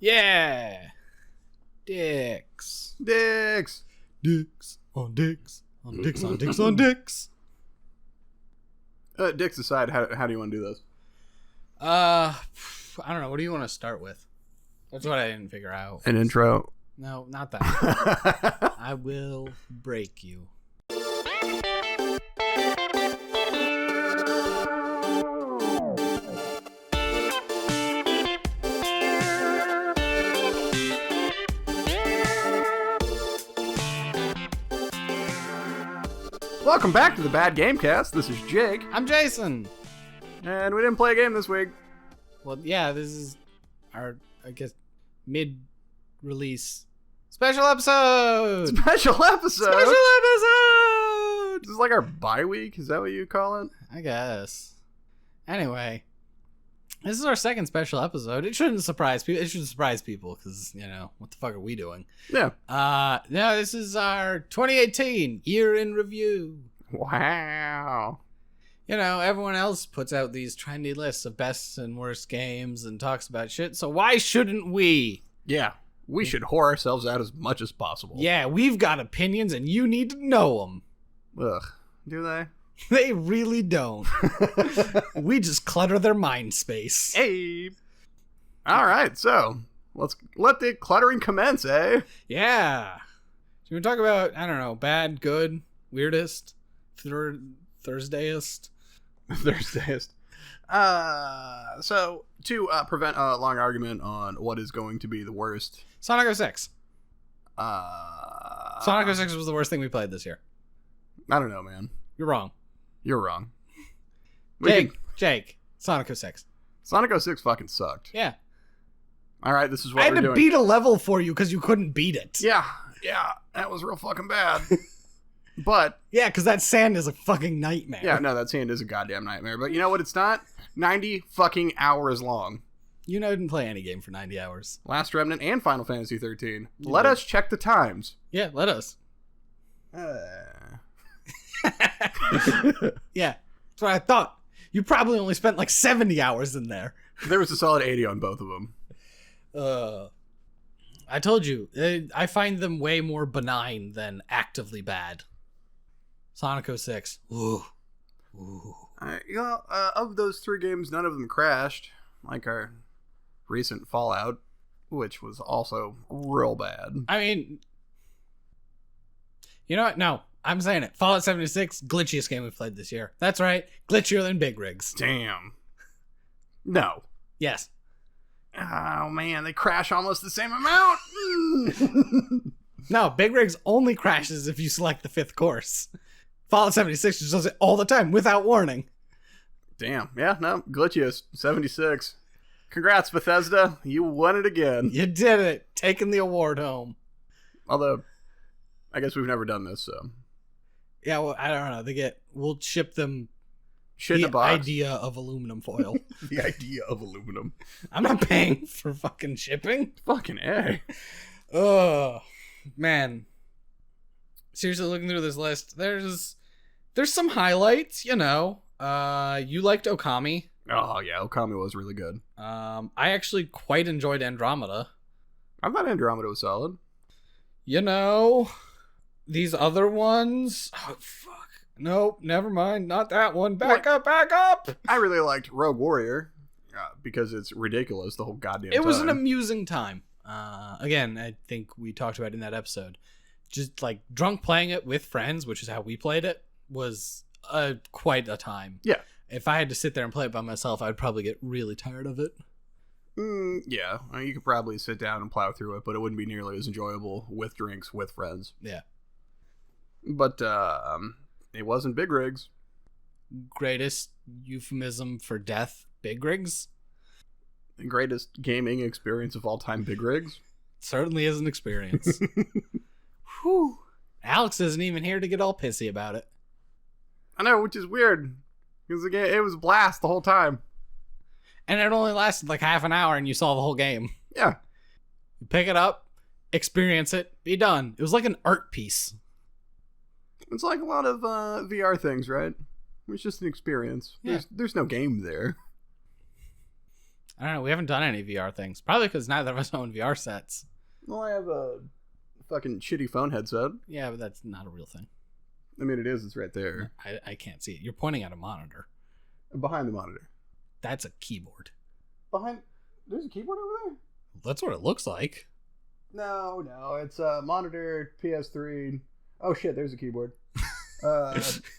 Yeah. Dicks. Dicks. Dicks on dicks. On dicks on dicks on dicks. Dicks aside, how do you want to do this? I don't know. What do you want to start with? That's what I didn't figure out. An intro. No, not that. I will break you. Welcome back to the Bad Gamecast. This is Jake. I'm Jason. And we didn't play a game this week. Well, yeah, this is our, I guess, mid-release special episode. Special episode? Special episode! This is like our bye week? Is that what you call it? I guess. Anyway, this is our second special episode. It shouldn't surprise people. It should surprise people because, you know, what the fuck are we doing? Yeah. No, this is our 2018 year in review. Wow. You know, everyone else puts out these trendy lists of best and worst games and talks about shit, so why shouldn't we? Yeah. We should whore ourselves out as much as possible. Yeah, we've got opinions and you need to know them. Ugh. Do they? They really don't. We just clutter their mind space. Hey. All right, so let's let the cluttering commence, eh? Yeah. So we talk about, I don't know, bad, good, weirdest, Thursdayest. Thursdayest. So to prevent a long argument on what is going to be the worst, Sonic 06. Sonic 06 was the worst thing we played this year. I don't know, man. You're wrong. You're wrong. Jake, Sonic 06. Sonic 06 fucking sucked. Yeah. All right, this is what I had we're to doing. beat a level for you because you couldn't beat it. Yeah, that was real fucking bad. But yeah, because that sand is a fucking nightmare. yeah, no, that sand is a goddamn nightmare. But you know what? It's not 90 fucking hours long. You know, I didn't play any game for 90 hours. Last Remnant and Final Fantasy 13. Let us check the times. Yeah, let us. Yeah, that's what I thought. You probably only spent like 70 hours in there. There was a solid 80 on both of them. I told you, I find them way more benign than actively bad. Sonic 06. Ooh. Of those three games, none of them crashed, like our recent Fallout, which was also real bad. I mean, you know what? No, I'm saying it. Fallout 76, glitchiest game we've played this year. That's right. Glitchier than Big Rigs. Damn. No. Yes. Oh, man, they crash almost the same amount. No, Big Rigs only crashes if you select the fifth course. Fallout 76 just does it all the time without warning. Damn. Yeah, no, glitchiest. 76. Congrats, Bethesda. You won it again. You did it. Taking the award home. Although, I guess we've never done this, so. Yeah, well, I don't know. We'll ship them Shit in the a box. idea of aluminum foil. The idea of aluminum. I'm not paying for fucking shipping. Fucking A. Oh, man. Seriously, looking through this list, there's some highlights, you know. You liked Okami. Oh, yeah, Okami was really good. I actually quite enjoyed Andromeda. I thought Andromeda was solid. You know, these other ones. Oh, fuck. Nope, never mind. Not that one. Back up. I really liked Rogue Warrior because it's ridiculous the whole goddamn time. It was an amusing time. Again, I think we talked about it in that episode. Just like drunk playing it with friends, which is how we played it, was quite a time. Yeah. If I had to sit there and play it by myself, I'd probably get really tired of it. Yeah. I mean, you could probably sit down and plow through it, but it wouldn't be nearly as enjoyable with drinks with friends. Yeah. But it wasn't Big Rigs. Greatest euphemism for death, Big Rigs? The greatest gaming experience of all time, Big Rigs. Certainly is an experience. Whew. Alex isn't even here to get all pissy about it. I know, which is weird. Because it was a blast the whole time. And it only lasted like half an hour and you saw the whole game. Yeah. You pick it up, experience it, be done. It was like an art piece. It's like a lot of VR things, right? It's just an experience. Yeah. There's no game there. I don't know. We haven't done any VR things. Probably because neither of us own VR sets. Well, I have a fucking shitty phone headset. Yeah, but that's not a real thing. I mean, it is. It's right there. I can't see it. You're pointing at a monitor. Behind the monitor. That's a keyboard. There's a keyboard over there? That's what it looks like. No. It's a monitor, PS3. Oh, shit, there's a keyboard.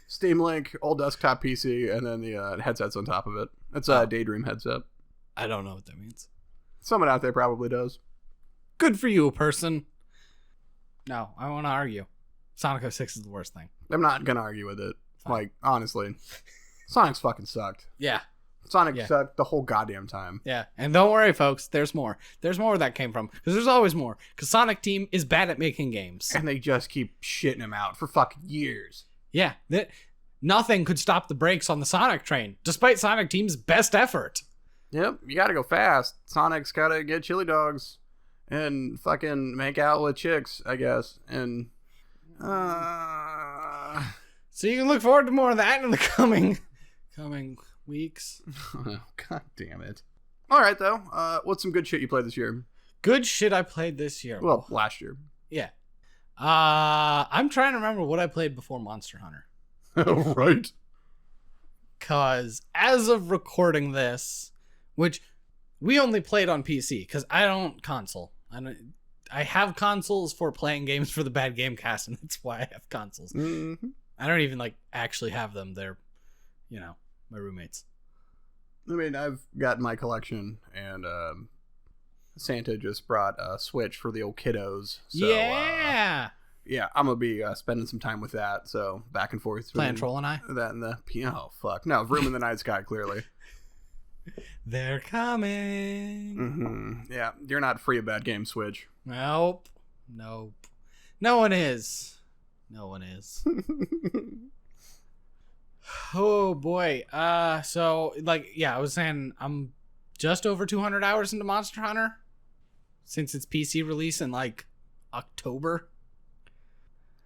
Steam Link, old desktop PC, and then the headset's on top of it. It's a Daydream headset. I don't know what that means. Someone out there probably does. Good for you, person. No, I want to argue. Sonic 06 is the worst thing. I'm not going to argue with it. Fine. Like, honestly. Sonic's fucking sucked. Yeah. Sonic sucked the whole goddamn time. Yeah, and don't worry, folks. There's more. There's more where that came from. Because there's always more. Because Sonic Team is bad at making games. And they just keep shitting him out for fucking years. Yeah, nothing could stop the brakes on the Sonic train, despite Sonic Team's best effort. Yep, you gotta go fast. Sonic's gotta get chili dogs and fucking make out with chicks, I guess. And so you can look forward to more of that in the coming weeks. Oh, God damn it. All right, though. What's some good shit you played this year? Good shit I played this year. Well, last year. Yeah. I'm trying to remember what I played before Monster Hunter. Right. Because as of recording this, which we only played on PC, because I don't console. I have consoles for playing games for the Bad Game Cast, and that's why I have consoles. Mm-hmm. I don't even actually have them. They're, my roommates. I mean, I've got my collection, and Santa just brought a Switch for the old kiddos. So, yeah. Yeah, I'm gonna be spending some time with that. So back and forth. Playing Troll and I. That and the oh fuck no, Room in the Night Sky clearly. They're coming. Mm-hmm. Yeah, you're not free of Bad Game Switch. Nope. No one is. Oh boy. So I was saying I'm just over 200 hours into Monster Hunter since its PC release in October.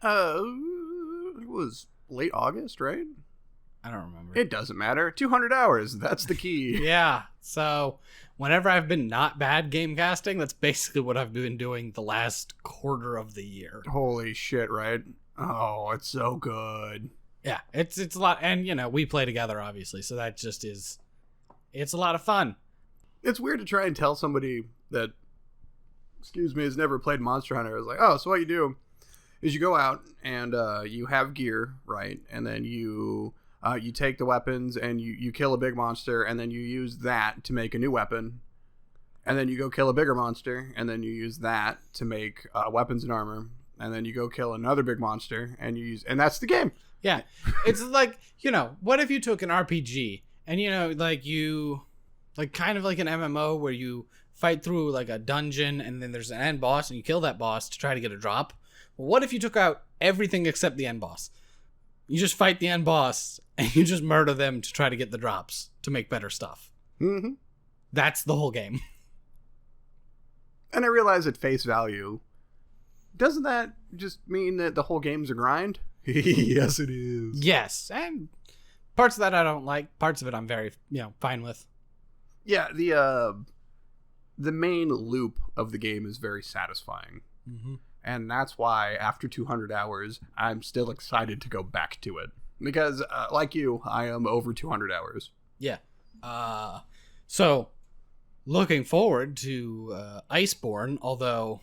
It was late August, right? I don't remember. It doesn't matter. 200 hours. That's the key. Yeah. So whenever I've been not bad game casting, that's basically what I've been doing the last quarter of the year. Holy shit, right? Oh, it's so good. Yeah, it's a lot. And, we play together, obviously. So that just is, it's a lot of fun. It's weird to try and tell somebody that, has never played Monster Hunter. It's like, oh, so what you do is you go out and you have gear, right? And then you take the weapons and you kill a big monster, and then you use that to make a new weapon. And then you go kill a bigger monster, and then you use that to make weapons and armor. And then you go kill another big monster, and and that's the game. Yeah. It's what if you took an RPG and, kind of like an MMO where you fight through a dungeon and then there's an end boss and you kill that boss to try to get a drop? Well, what if you took out everything except the end boss? You just fight the end boss and you just murder them to try to get the drops to make better stuff. Mm-hmm. That's the whole game. And I realize at face value, doesn't that just mean that the whole game's a grind? Yes, it is. Yes, and parts of that I don't like. Parts of it I'm very, fine with. Yeah, the main loop of the game is very satisfying. Mm-hmm. And that's why, after 200 hours, I'm still excited to go back to it. Because, like you, I am over 200 hours. Yeah. So, looking forward to Iceborne, although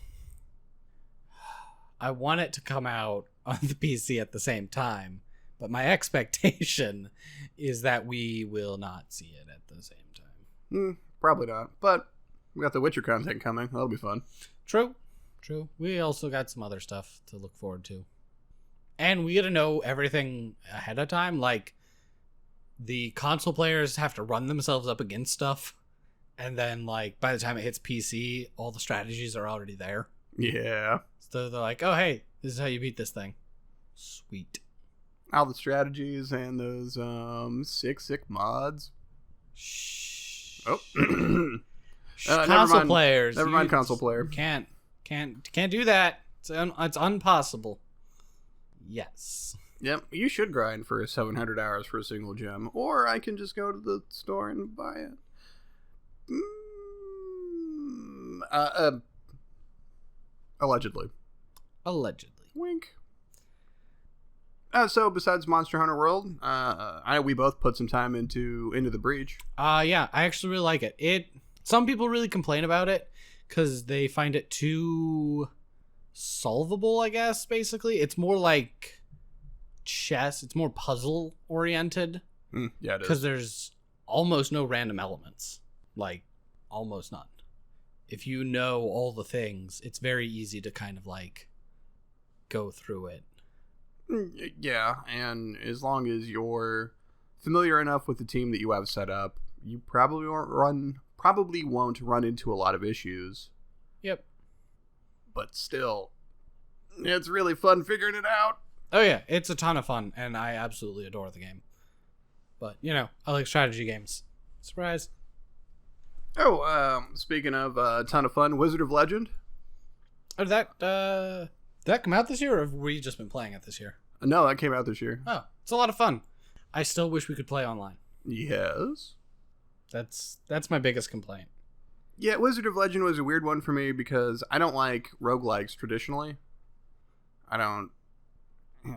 I want it to come out on the PC at the same time. But my expectation is that we will not see it at the same time. Probably not. But we got the Witcher content coming. That'll be fun. True. We also got some other stuff to look forward to. And we get to know everything ahead of time. Like, the console players have to run themselves up against stuff. And then, by the time it hits PC, all the strategies are already there. Yeah. So they're like, oh, hey, this is how you beat this thing. Sweet. All the strategies and those sick mods. Shh. Oh. Console players. Never mind, console player. Can't do that. It's impossible. Yes. Yep, you should grind for 700 hours for a single gem, or I can just go to the store and buy it. Allegedly. Allegedly. Wink. So besides Monster Hunter World, we both put some time into the Breach. Yeah, I actually really like it. Some people really complain about it because they find it too solvable, I guess, basically. It's more like chess. It's more puzzle oriented. Yeah, it is. Because there's almost no random elements. Like, almost none. If you know all the things, it's very easy to kind of like go through it. Yeah, and as long as you're familiar enough with the team that you have set up, you probably won't run into a lot of issues. Yep. But still, it's really fun figuring it out. Oh yeah, it's a ton of fun, and I absolutely adore the game. But, I like strategy games. Surprise. Oh, speaking of a ton of fun, Wizard of Legend. Oh, did that come out this year, or have we just been playing it this year? No, that came out this year. Oh, it's a lot of fun. I still wish we could play online. Yes. That's my biggest complaint. Yeah, Wizard of Legend was a weird one for me because I don't like roguelikes traditionally. I don't know.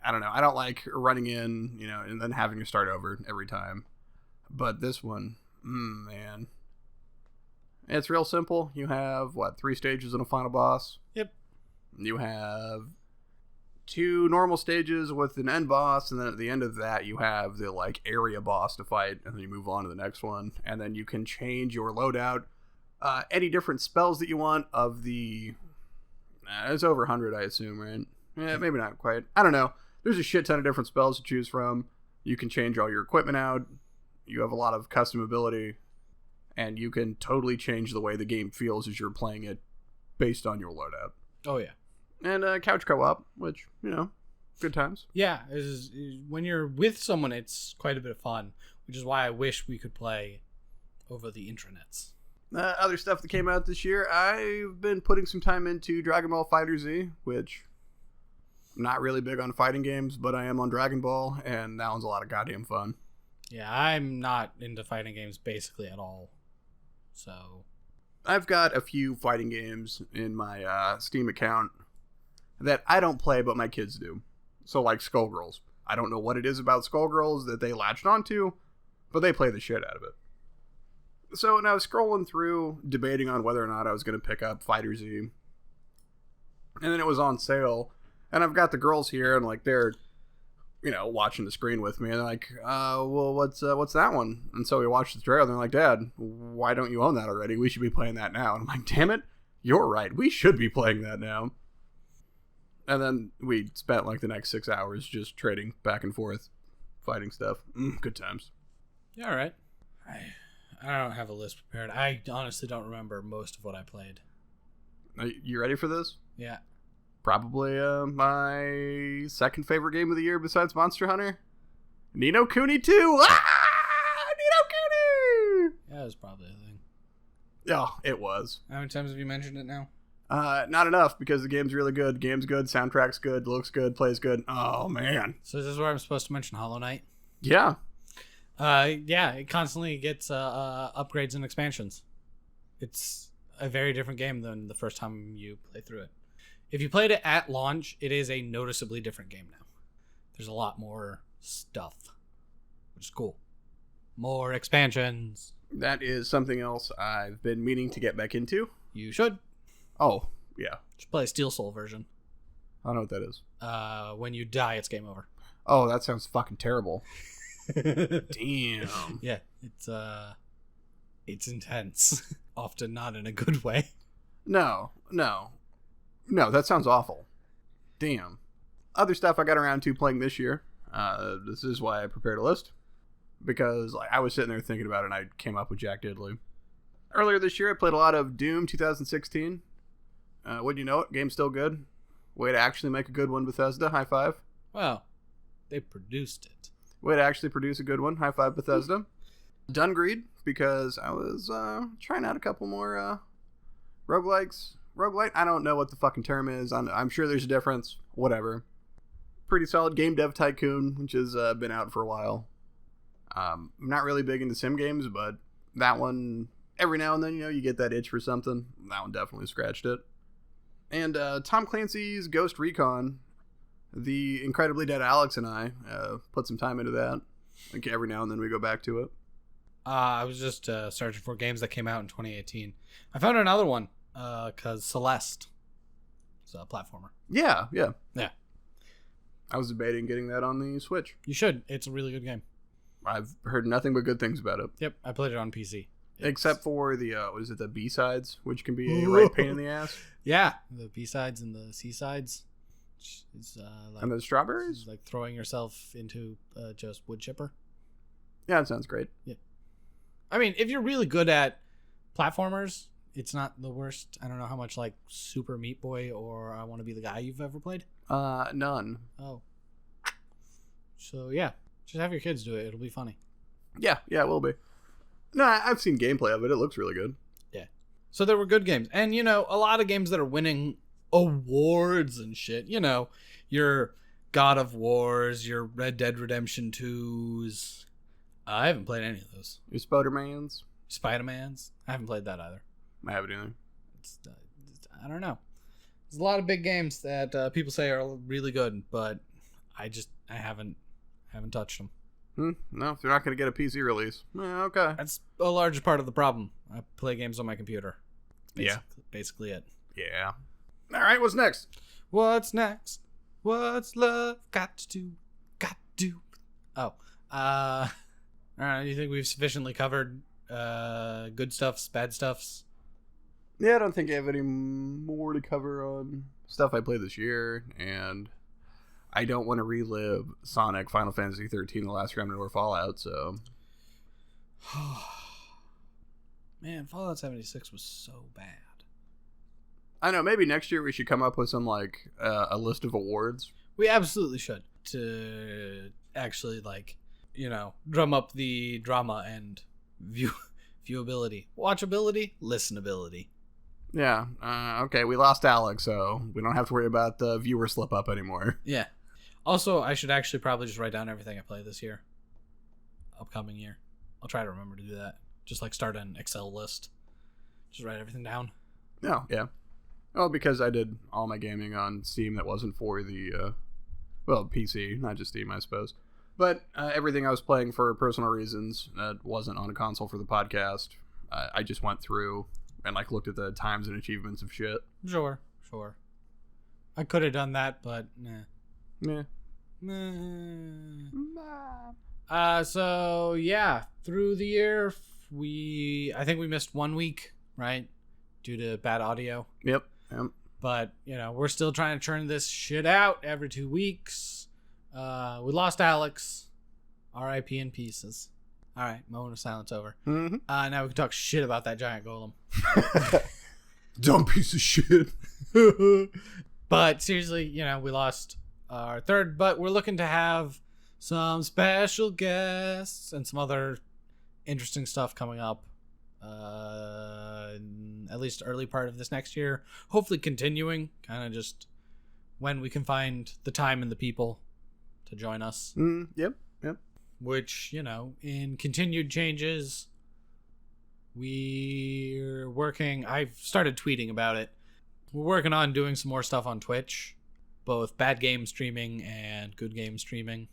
I don't like running in, and then having to start over every time. But this one, man. It's real simple. You have, 3 stages and a final boss? Yep. You have 2 normal stages with an end boss, and then at the end of that you have the area boss to fight, and then you move on to the next one, and then you can change your loadout, any different spells that you want of the it's over 100, I assume, right? Yeah, maybe not quite, I don't know. There's a shit ton of different spells to choose from. You can change all your equipment out. You have a lot of custom ability, and you can totally change the way the game feels as you're playing it based on your loadout. Oh yeah. And couch co-op, which, good times. Yeah, when you're with someone, it's quite a bit of fun, which is why I wish we could play over the intranets. Other stuff that came out this year, I've been putting some time into Dragon Ball FighterZ, which I'm not really big on fighting games, but I am on Dragon Ball, and that one's a lot of goddamn fun. Yeah, I'm not into fighting games basically at all, so... I've got a few fighting games in my Steam account that I don't play, but my kids do. So, Skullgirls. I don't know what it is about Skullgirls that they latched onto, but they play the shit out of it. So, when I was scrolling through, debating on whether or not I was going to pick up FighterZ, and then it was on sale, and I've got the girls here, and, they're, watching the screen with me, and they're like, well, what's that one? And so we watched the trailer, and they're like, Dad, why don't you own that already? We should be playing that now. And I'm like, damn it, you're right. We should be playing that now. And then we spent the next 6 hours just trading back and forth, fighting stuff. Good times. Yeah, all right. I don't have a list prepared. I honestly don't remember most of what I played. Are you ready for this? Yeah. Probably my second favorite game of the year besides Monster Hunter. Ni no Kuni 2! Ni no Kuni! Yeah, it was probably a thing. Yeah, it was. How many times have you mentioned it now? Not enough, because the game's really good. Game's good, soundtrack's good, looks good, plays good. Oh, man. So is this where I'm supposed to mention Hollow Knight? Yeah. Yeah, it constantly gets upgrades and expansions. It's a very different game than the first time you play through it. If you played it at launch, it is a noticeably different game now. There's a lot more stuff, which is cool. More expansions. That is something else I've been meaning to get back into. You should. Oh, yeah. Just play a Steel Soul version. I don't know what that is. When you die, it's game over. Oh, that sounds fucking terrible. Damn. Yeah, it's intense. Often not in a good way. No, that sounds awful. Damn. Other stuff I got around to playing this year. This is why I prepared a list. Because I was sitting there thinking about it, and I came up with Jack Diddley. Earlier this year, I played a lot of Doom 2016. Wouldn't you know it? Game's still good. Way to actually make a good one, Bethesda. High five. Well, they produced it. Way to actually produce a good one. High five, Bethesda. Done Greed, because I was trying out a couple more roguelikes. Roguelite? I don't know what the fucking term is. I'm sure there's a difference. Whatever. Pretty solid. Game Dev Tycoon, which has been out for a while. I'm not really big into sim games, but that one every now and then, you get that itch for something. That one definitely scratched it. And Tom Clancy's Ghost Recon, the incredibly dead Alex and I put some time into that. Like every now and then we go back to it. I was just searching for games that came out in 2018. I found another one because Celeste is a platformer. Yeah. I was debating getting that on the Switch. You should. It's a really good game. I've heard nothing but good things about it. Yep, I played it on PC. Except for the, the B-sides, which can be a right pain in the ass. Yeah, the B-sides and the C-sides. It's, and the strawberries? Like throwing yourself into just wood chipper. Yeah, that sounds great. Yeah. I mean, if you're really good at platformers, it's not the worst. I don't know how much like Super Meat Boy or I Want to Be the Guy you've ever played. None. Oh. So, yeah. Just have your kids do it. It'll be funny. Yeah, it will be. No, I've seen gameplay of it. It looks really good. Yeah. So there were good games. And, a lot of games that are winning awards and shit. Your God of Wars, your Red Dead Redemption 2s. I haven't played any of those. Your Spider-Mans? Spider-Mans? I haven't played that either. I haven't either. I don't know. There's a lot of big games that people say are really good, but I haven't touched them. No, if they're not going to get a PC release. Okay. That's a large part of the problem. I play games on my computer. Basically it. Yeah. All right, what's next? What's next? What's love got to do? Oh. All right, you think we've sufficiently covered good stuffs, bad stuffs? Yeah, I don't think I have any more to cover on stuff I played this year, and I don't want to relive Sonic, Final Fantasy 13, The Last Remnant, or Fallout, so... Man, Fallout 76 was so bad. I know, maybe next year we should come up with some, a list of awards. We absolutely should. To actually, drum up the drama and viewability. Watchability, listenability. Yeah, okay, we lost Alex, so we don't have to worry about the viewer slip-up anymore. Yeah. Also, I should actually probably just write down everything I play this year. Upcoming year. I'll try to remember to do that. Just, start an Excel list. Just write everything down. Oh, yeah. Well, because I did all my gaming on Steam that wasn't for the, PC, not just Steam, I suppose. But everything I was playing for personal reasons that wasn't on a console for the podcast, I just went through and looked at the times and achievements of shit. Sure. I could have done that, but nah. Yeah. So yeah, through the year I think we missed 1 week, right? Due to bad audio. Yep. But, we're still trying to churn this shit out every 2 weeks. We lost Alex. R.I.P. in pieces. All right, moment of silence over. Mm-hmm. Now we can talk shit about that giant golem. Dumb piece of shit. But seriously, we lost our third, but we're looking to have some special guests and some other interesting stuff coming up. At least early part of this next year. Hopefully continuing, kind of just when we can find the time and the people to join us. Yep. Which, in continued changes, we're working. I've started tweeting about it. We're working on doing some more stuff on Twitch, both bad game streaming and good game streaming.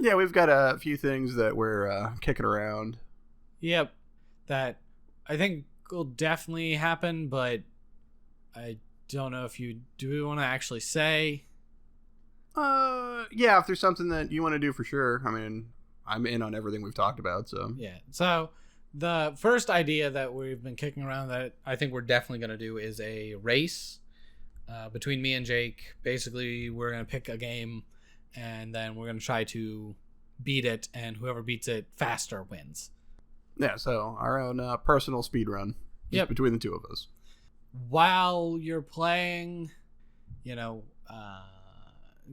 Yeah, we've got a few things that we're kicking around. Yep, that I think will definitely happen, but I don't know if you do want to actually say. Yeah, if there's something that you want to do for sure. I mean, I'm in on everything we've talked about, so. Yeah, so the first idea that we've been kicking around that I think we're definitely going to do is a race between me and Jake. Basically, we're going to pick a game, and then we're going to try to beat it, and whoever beats it faster wins. Yeah, so our own personal speed run between the two of us. While you're playing,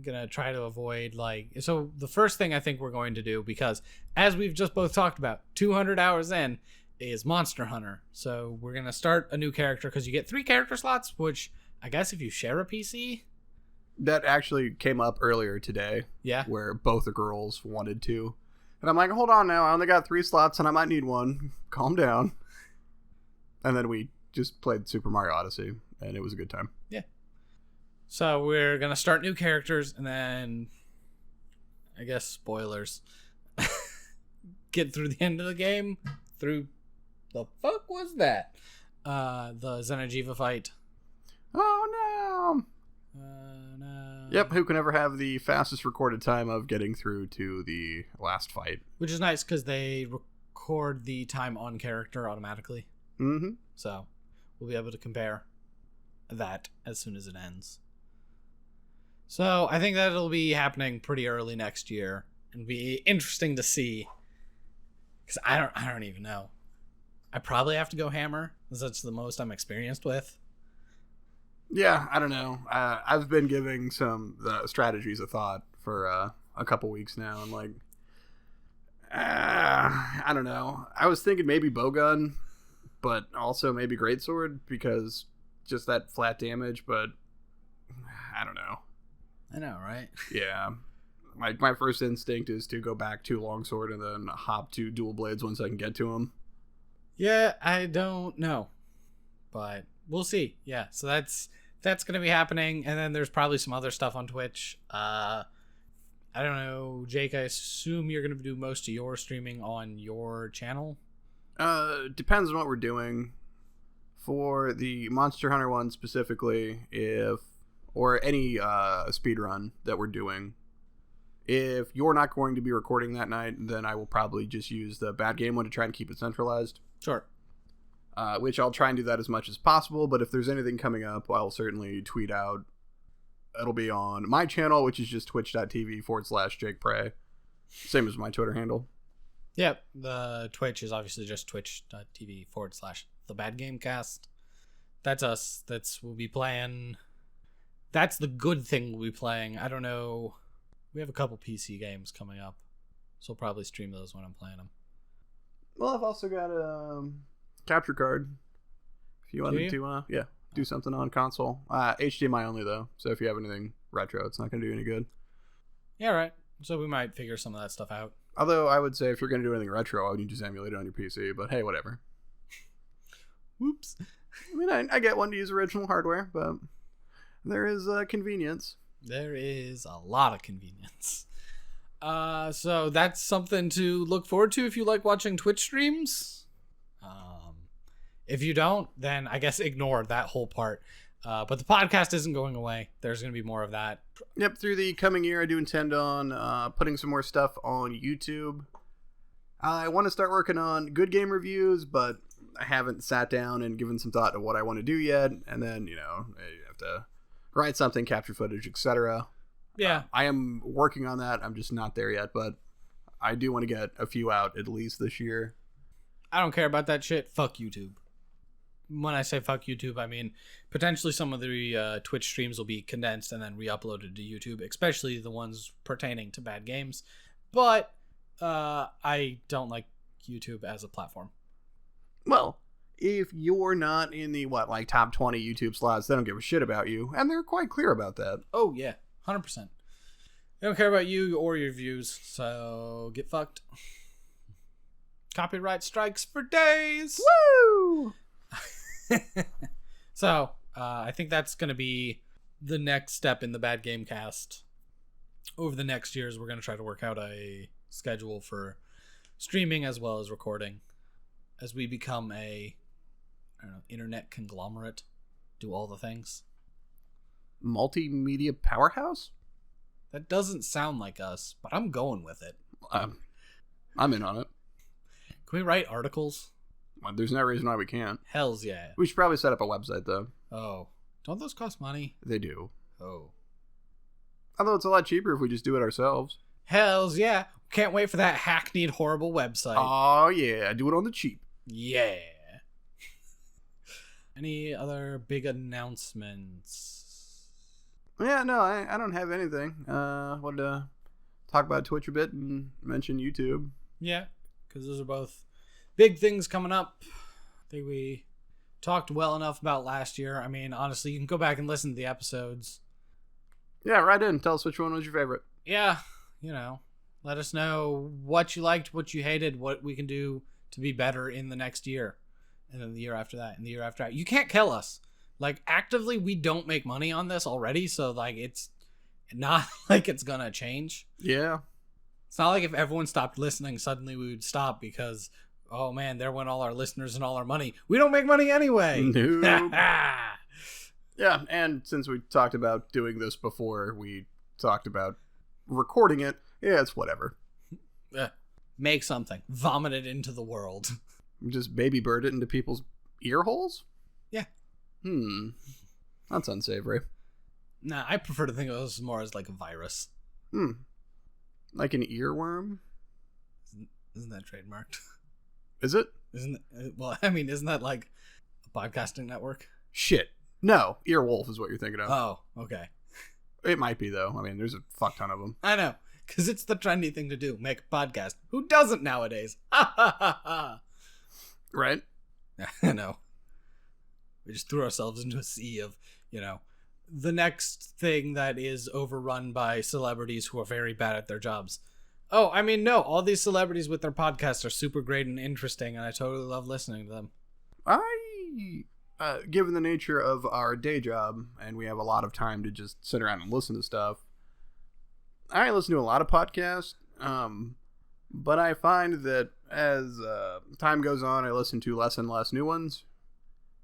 gonna try to avoid so the first thing I think we're going to do, because as we've just both talked about, 200 hours in, is Monster Hunter. So we're gonna start a new character because you get 3 character slots, which I guess if you share a PC. That actually came up earlier today. Yeah. Where both the girls wanted to. And I'm like, hold on now, I only got 3 slots and I might need one. Calm down. And then we just played Super Mario Odyssey, and it was a good time. Yeah. So we're going to start new characters, and then, I guess, spoilers. Get through the end of the game. Through... The fuck was that? The Xeno'jiiva fight. Oh, no! No. Yep, who can ever have the fastest recorded time of getting through to the last fight? Which is nice, because they record the time on character automatically. Mm-hmm. So, we'll be able to compare that as soon as it ends. So, I think that'll be happening pretty early next year. It'll be interesting to see. Because I don't even know. I probably have to go hammer, because that's the most I'm experienced with. Yeah, I don't know. I've been giving some strategies a thought for a couple weeks now. I'm like, I don't know. I was thinking maybe bowgun, but also maybe greatsword, because just that flat damage, but I don't know. I know, right? Yeah. My first instinct is to go back to longsword and then hop to dual blades once I can get to them. Yeah, I don't know. But we'll see. Yeah, so that's going to be happening. And then there's probably some other stuff on Twitch. I don't know, Jake, I assume you're going to do most of your streaming on your channel? Depends on what we're doing. For the Monster Hunter one specifically, or any speedrun that we're doing, if you're not going to be recording that night, then I will probably just use the bad game one to try and keep it centralized. Sure. Which I'll try and do that as much as possible, but if there's anything coming up, I'll certainly tweet out. It'll be on my channel, which is just twitch.tv/Jake Prey. Same as my Twitter handle. Yep, the Twitch is obviously just twitch.tv/TheBadGameCast. That's us. We'll be playing. That's the good thing we'll be playing. I don't know. We have a couple PC games coming up, so we'll probably stream those when I'm playing them. Well, I've also got a capture card. If you wanted to, do something on console. HDMI only, though, so if you have anything retro, it's not going to do any good. Yeah, right. So we might figure some of that stuff out. Although I would say if you're going to do anything retro, I would just emulate it on your PC, but hey, whatever. Whoops. I mean, I get one to use original hardware, but there is convenience. There is a lot of convenience. So that's something to look forward to if you like watching Twitch streams. If you don't, then I guess ignore that whole part. But the podcast isn't going away. There's going to be more of that. Yep, through the coming year, I do intend on putting some more stuff on YouTube. I want to start working on good game reviews, but I haven't sat down and given some thought to what I want to do yet. And then, you have to write something, capture footage, etc. Yeah. I am working on that. I'm just not there yet, but I do want to get a few out at least this year. I don't care about that shit. Fuck YouTube. When I say fuck YouTube, I mean potentially some of the Twitch streams will be condensed and then re-uploaded to YouTube, especially the ones pertaining to bad games. But I don't like YouTube as a platform. Well, if you're not in the top 20 YouTube slots, they don't give a shit about you, and they're quite clear about that. Oh yeah, 100%. They don't care about you or your views, so get fucked. Copyright strikes for days. Woo! So, I think that's going to be the next step in the Bad Game Cast. Over the next years, we're going to try to work out a schedule for streaming as well as recording as we become a internet conglomerate, do all the things. Multimedia powerhouse? That doesn't sound like us, but I'm going with it. I'm in on it. Can we write articles? Well, there's no reason why we can't. Hells yeah. We should probably set up a website, though. Oh. Don't those cost money? They do. Oh. Although it's a lot cheaper if we just do it ourselves. Hells yeah. Can't wait for that hackneyed horrible website. Oh yeah, do it on the cheap. Yeah. Any other big announcements? Yeah, no, I don't have anything. Wanted to talk about Twitch a bit and mention YouTube. Yeah, because those are both big things coming up. I think we talked well enough about last year. I mean, honestly, you can go back and listen to the episodes. Yeah, write in. Tell us which one was your favorite. Yeah, let us know what you liked, what you hated, what we can do to be better in the next year. and then the year after that, and the year after that. You can't kill us. Like, actively, we don't make money on this already, so, like, it's not like it's gonna change. Yeah. It's not like if everyone stopped listening, suddenly we would stop because, oh man, there went all our listeners and all our money. We don't make money anyway. Nope. Yeah, and since we talked about doing this before, we talked about recording it. Yeah, it's whatever. Make something. Vomit it into the world. Just baby bird it into people's ear holes? Yeah. That's unsavory. Nah, I prefer to think of this more as like a virus. Like an earworm? Isn't that trademarked? Is it? Isn't it? Well, I mean, isn't that like a podcasting network? Shit. No, earwolf is what you're thinking of. Oh, okay. It might be, though. I mean, there's a fuck ton of them. I know, because it's the trendy thing to do. Make a podcast. Who doesn't nowadays? Ha ha ha ha. Right? I know. We just threw ourselves into a sea of, the next thing that is overrun by celebrities who are very bad at their jobs. Oh, I mean, no, all these celebrities with their podcasts are super great and interesting, and I totally love listening to them. Given the nature of our day job, and we have a lot of time to just sit around and listen to stuff, I listen to a lot of podcasts, but I find that as time goes on, I listen to less and less new ones,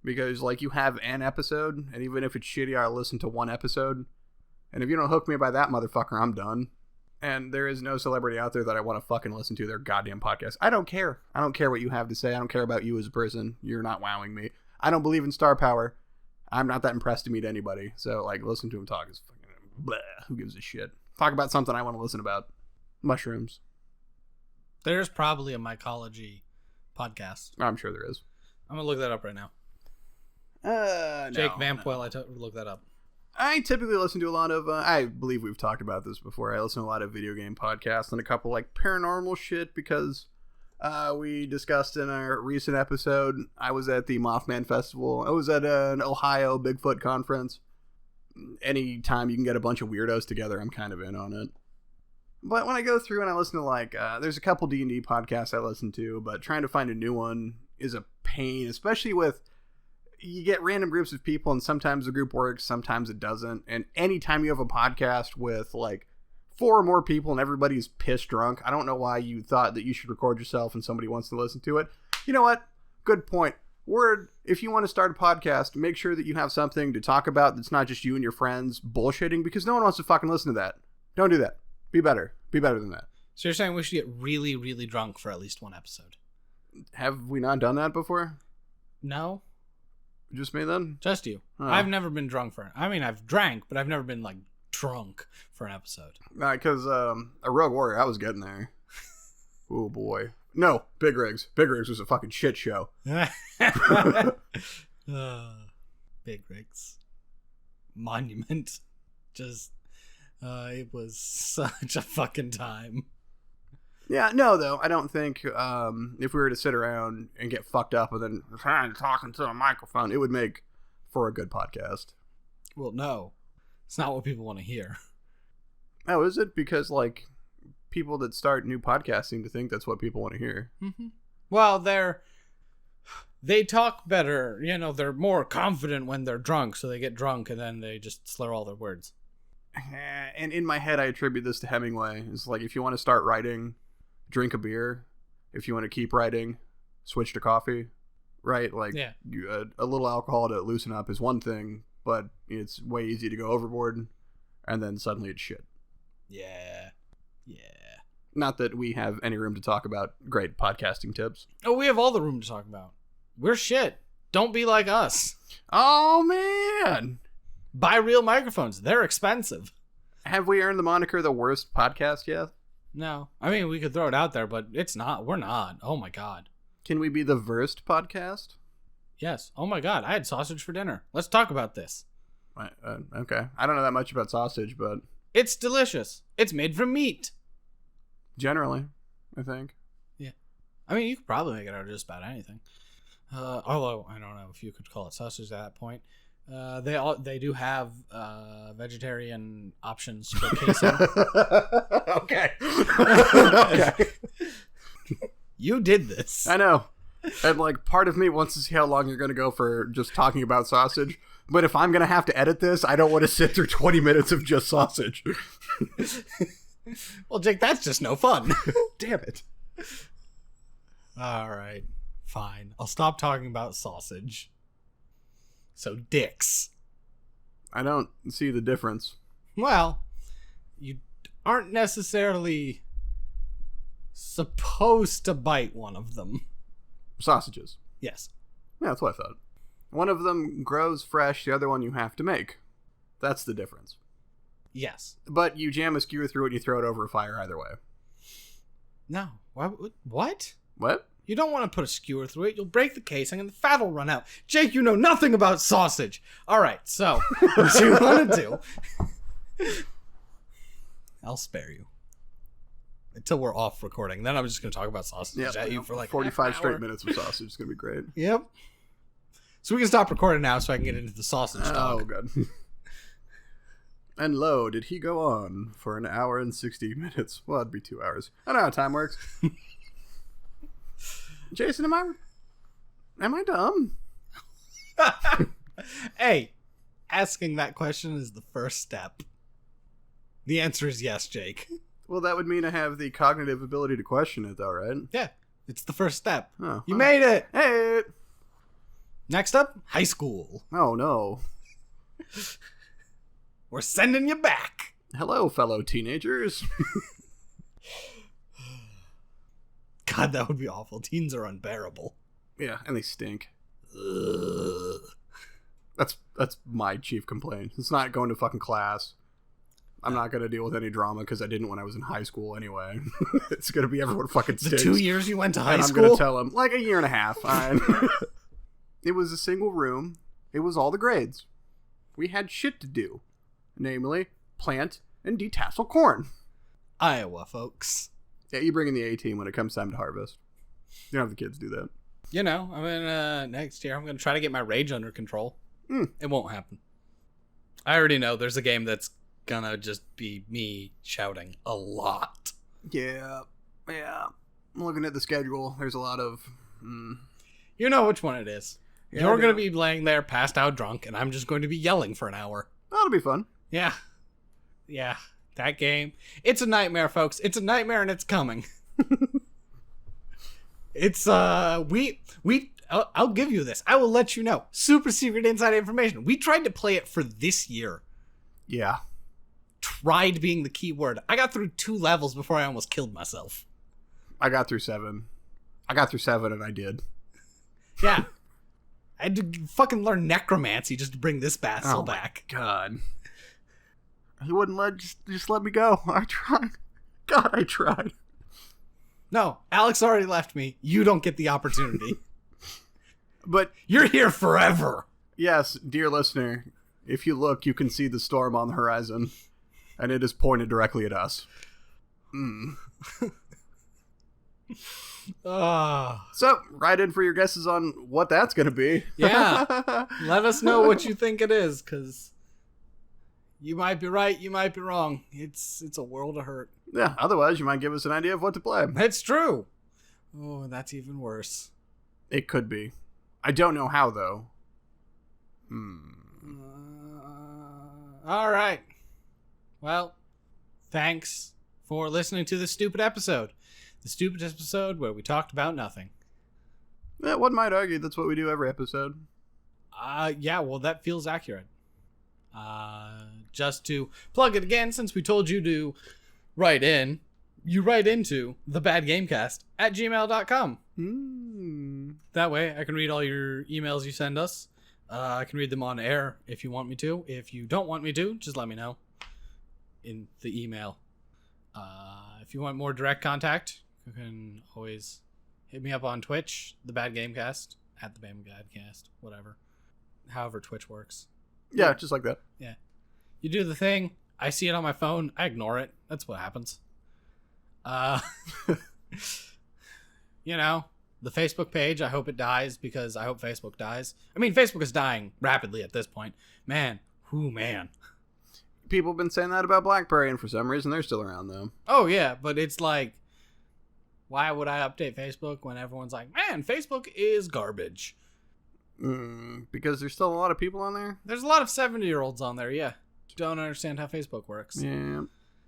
because, like, you have an episode, and even if it's shitty, I'll listen to one episode, and if you don't hook me by that motherfucker, I'm done. And there is no celebrity out there that I want to fucking listen to their goddamn podcast. I don't care. I don't care what you have to say. I don't care about you as a person. You're not wowing me. I don't believe in star power. I'm not that impressed to meet anybody. So, like, listen to him talk is fucking blah. Who gives a shit? Talk about something I want to listen about. Mushrooms. There's probably a mycology podcast. I'm sure there is. I'm going to look that up right now. Jake Vampwell, I look that up. I typically listen to a lot of, I believe we've talked about this before. I listen to a lot of video game podcasts and a couple, like, paranormal shit because we discussed in our recent episode, I was at the Mothman Festival. I was at an Ohio Bigfoot conference. Anytime you can get a bunch of weirdos together, I'm kind of in on it. But when I go through and I listen to, like, there's a couple D&D podcasts I listen to, but trying to find a new one is a pain, especially with, you get random groups of people and sometimes the group works, sometimes it doesn't. And anytime you have a podcast with, like, 4 or more people and everybody's piss drunk, I don't know why you thought that you should record yourself and somebody wants to listen to it. You know what? Good point. If you want to start a podcast, make sure that you have something to talk about that's not just you and your friends bullshitting, because no one wants to fucking listen to that. Don't do that. Be better. Be better than that. So you're saying we should get really, really drunk for at least one episode? Have we not done that before? No. Just me then? Just you. Oh. I've never been drunk I've drank, but I've never been, like, drunk for an episode. Because a Rogue Warrior, I was getting there. Oh boy. No, Big Rigs. Big Rigs was a fucking shit show. Big Rigs. Monument. Just, it was such a fucking time. Yeah, no, though, I don't think if we were to sit around and get fucked up and then talking to a microphone, it would make for a good podcast. Well, no. It's not what people want to hear. Oh, is it? Because, like, people that start new podcasts seem to think that's what people want to hear. Mm-hmm. Well, they talk better. They're more confident when they're drunk, so they get drunk and then they just slur all their words. And in my head, I attribute this to Hemingway. It's like, if you want to start writing, drink a beer. If you want to keep writing, switch to coffee. Right? Like, yeah. A little alcohol to loosen up is one thing, but it's way easy to go overboard, and then suddenly it's shit. Yeah. Not that we have any room to talk about great podcasting tips. Oh, we have all the room to talk about. We're shit. Don't be like us. Oh, man. Buy real microphones. They're expensive. Have we earned the moniker the worst podcast yet? No. I mean, we could throw it out there, but it's not. We're not. Oh, my God. Can we be the worst podcast? Yes. Oh, my God. I had sausage for dinner. Let's talk about this. Okay. I don't know that much about sausage, but... It's delicious. It's made from meat. Generally, I think. Yeah. I mean, you could probably make it out of just about anything. Although, I don't know if you could call it sausage at that point. They do have vegetarian options for casing. Okay. Okay. You did this. I know. And, like, part of me wants to see how long you're going to go for just talking about sausage. But if I'm going to have to edit this, I don't want to sit through 20 minutes of just sausage. Well, Jake, that's just no fun. Damn it. All right. Fine. I'll stop talking about sausage. So, dicks. I don't see the difference. Well, you aren't necessarily supposed to bite one of them. Sausages. Yes. Yeah, that's what I thought. One of them grows fresh, the other one you have to make. That's the difference. Yes. But you jam a skewer through it and you throw it over a fire either way. No. What? What? You don't want to put a skewer through it. You'll break the casing and the fat will run out. Jake, you know nothing about sausage. All right, so what you want to do... I'll spare you. Until we're off recording. Then I'm just going to talk about sausage at you for like 45 straight minutes of sausage. It's going to be great. Yep. So we can stop recording now so I can get into the sausage talk. Oh, good. And lo, did he go on for an hour and 60 minutes? Well, it'd be 2 hours. I know how time works. Jason, am I dumb? Hey, asking that question is the first step. The answer is yes, Jake. Well, that would mean I have the cognitive ability to question it, though, right? Yeah, it's the first step. Oh, you made it! Hey! Next up, high school. Oh, no. We're sending you back. Hello, fellow teenagers. God, that would be awful. Teens are unbearable. Yeah, and they stink. Ugh. That's my chief complaint. It's not going to fucking class. I'm not going to deal with any drama because I didn't when I was in high school anyway. It's going to be everyone fucking stinks. The 2 years you went to high and school? I'm going to tell them, like, a year and a half. It was a single room. It was all the grades. We had shit to do. Namely, plant and detassel corn. Iowa, folks. Yeah, you bring in the A-team when it comes time to harvest. You don't have the kids do that. You know, I mean, next year I'm going to try to get my rage under control. It won't happen. I already know there's a game that's gonna just be me shouting a lot. Yeah. I'm looking at the schedule. There's a lot of... You know which one it is. Yeah, You're going to be laying there passed out drunk, and I'm just going to be yelling for an hour. That'll be fun. Yeah. Yeah. That game. It's a nightmare, folks. It's a nightmare, and it's coming. It's, I'll give you this. I will let you know. Super secret inside information. We tried to play it for this year. Yeah. Tried being the key word. I got through 2 levels before I almost killed myself. I got through 7. And I did. Yeah. I had to fucking learn necromancy just to bring this battle back. God. He wouldn't just let me go. I tried. God, I tried. No, Alex already left me. You don't get the opportunity. But you're here forever. Yes, dear listener, if you look, you can see the storm on the horizon, and it is pointed directly at us. So, write in for your guesses on what that's going to be. Yeah. Let us know what you think it is, because you might be right, you might be wrong. It's a world of hurt. Yeah, otherwise you might give us an idea of what to play. It's true. Oh, that's even worse. It could be. I don't know how, though. All right. Well, thanks for listening to this stupid episode. The stupid episode where we talked about nothing. Yeah, one might argue that's what we do every episode. Yeah, well, that feels accurate. Just to plug it again, since we told you to write in, you write into thebadgamecast@gmail.com. That way I can read all your emails you send us. I can read them on air if you want me to. If you don't want me to, just let me know in the email. If you want more direct contact, you can always hit me up on Twitch, The Bad Gamecast, @TheBadGamecast, whatever. However Twitch works. Yeah, just like that. Yeah. You do the thing. I see it on my phone. I ignore it. That's what happens. You know, the Facebook page, I hope it dies because I hope Facebook dies. I mean, Facebook is dying rapidly at this point. Man. People have been saying that about BlackBerry, and for some reason they're still around, though. Oh, yeah, but it's like, Why would I update Facebook when everyone's like, man, Facebook is garbage? Because there's still a lot of people on there? There's a lot of 70-year-olds on there, yeah. Don't understand how Facebook works. Yeah.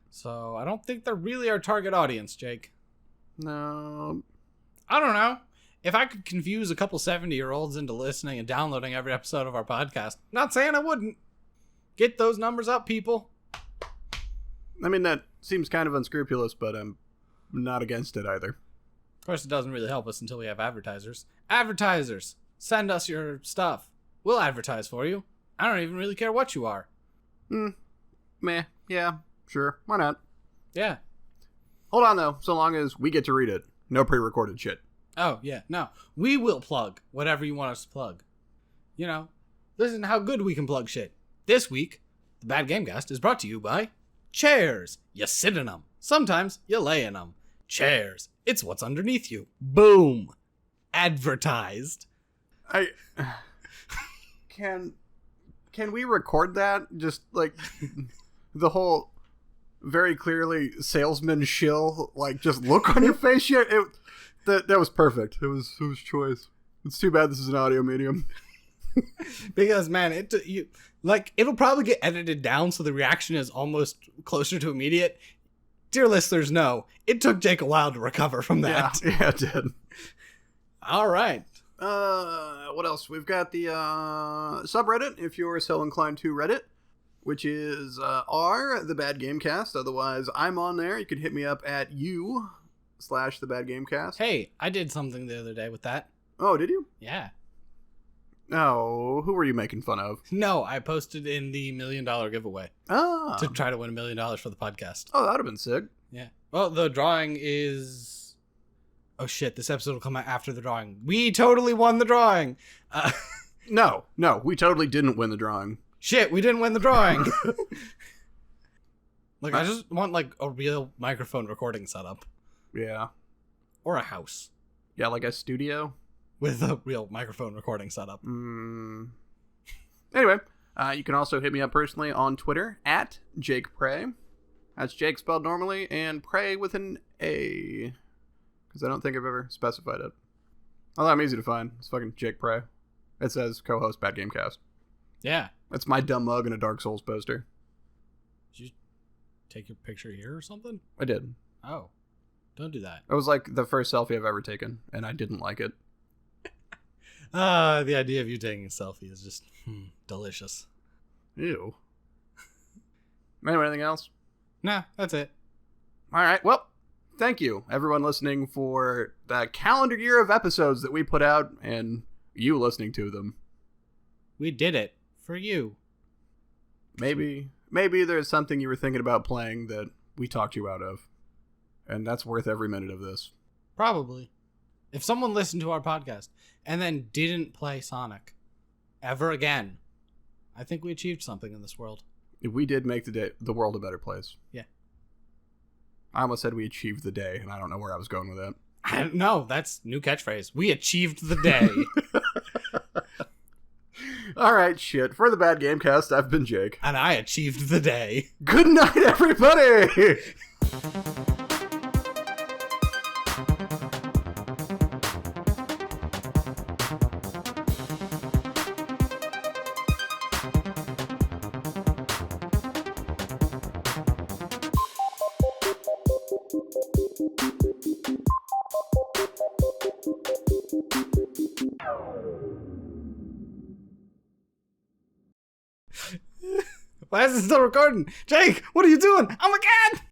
So I don't think they're really our target audience, Jake. No. I don't know. If I could confuse a couple 70-year-olds into listening and downloading every episode of our podcast, not saying I wouldn't. Get those numbers up, people. I mean, that seems kind of unscrupulous, but I'm not against it either. Of course, it doesn't really help us until we have advertisers. Advertisers, send us your stuff. We'll advertise for you. I don't even really care what you are. Meh. Yeah, sure. Why not? Yeah. Hold on, though. So long as we get to read it. No pre-recorded shit. Oh, yeah. No. We will plug whatever you want us to plug. You know, listen to how good we can plug shit. This week, the Bad Gamecast is brought to you by chairs. You sit in them. Sometimes you lay in them. Chairs. It's what's underneath you. Boom. Advertised. Can we record that? Just like the whole very clearly salesman shill, like just look on your face. Yeah, that was perfect. It was choice. It's too bad this is an audio medium. Because man, it'll probably get edited down so the reaction is almost closer to immediate. Dear listeners, no, it took Jake a while to recover from that. Yeah, it did. All right. What else? We've got the subreddit, if you're so inclined to Reddit, which is the Bad Gamecast. Otherwise, I'm on there. You can hit me up at /the Bad Gamecast. Hey, I did something the other day with that. Oh, did you? Yeah. Oh, who were you making fun of? No, I posted in the $1 million giveaway to try to win $1 million for the podcast. Oh, that would have been sick. Yeah. Well, the drawing is... Oh, shit. This episode will come out after the drawing. We totally won the drawing. No, we totally didn't win the drawing. Shit, we didn't win the drawing. Like, I just want, like, a real microphone recording setup. Yeah. Or a house. Yeah, like a studio. With a real microphone recording setup. Anyway, you can also hit me up personally on Twitter at Jake Prey. That's Jake spelled normally and Prey with an A. Because I don't think I've ever specified it. Although I'm easy to find. It's fucking Jake Prey. It says co-host Bad Gamecast. Yeah. That's my dumb mug and a Dark Souls poster. Did you take your picture here or something? I did. Oh. Don't do that. It was like the first selfie I've ever taken, and I didn't like it. The idea of you taking a selfie is just delicious. Ew. Anyway, anything else? Nah, that's it. All right. Well, thank you, everyone listening, for the calendar year of episodes that we put out and you listening to them. We did it for you. Maybe there's something you were thinking about playing that we talked you out of. And that's worth every minute of this. Probably. If someone listened to our podcast and then didn't play Sonic ever again, I think we achieved something in this world. We did make the world a better place. Yeah. I almost said we achieved the day, and I don't know where I was going with that. No, that's new catchphrase. We achieved the day. All right, shit. For the Bad Gamecast, I've been Jake. And I achieved the day. Good night, everybody! Why is it still recording? Jake, what are you doing? I'm a cat!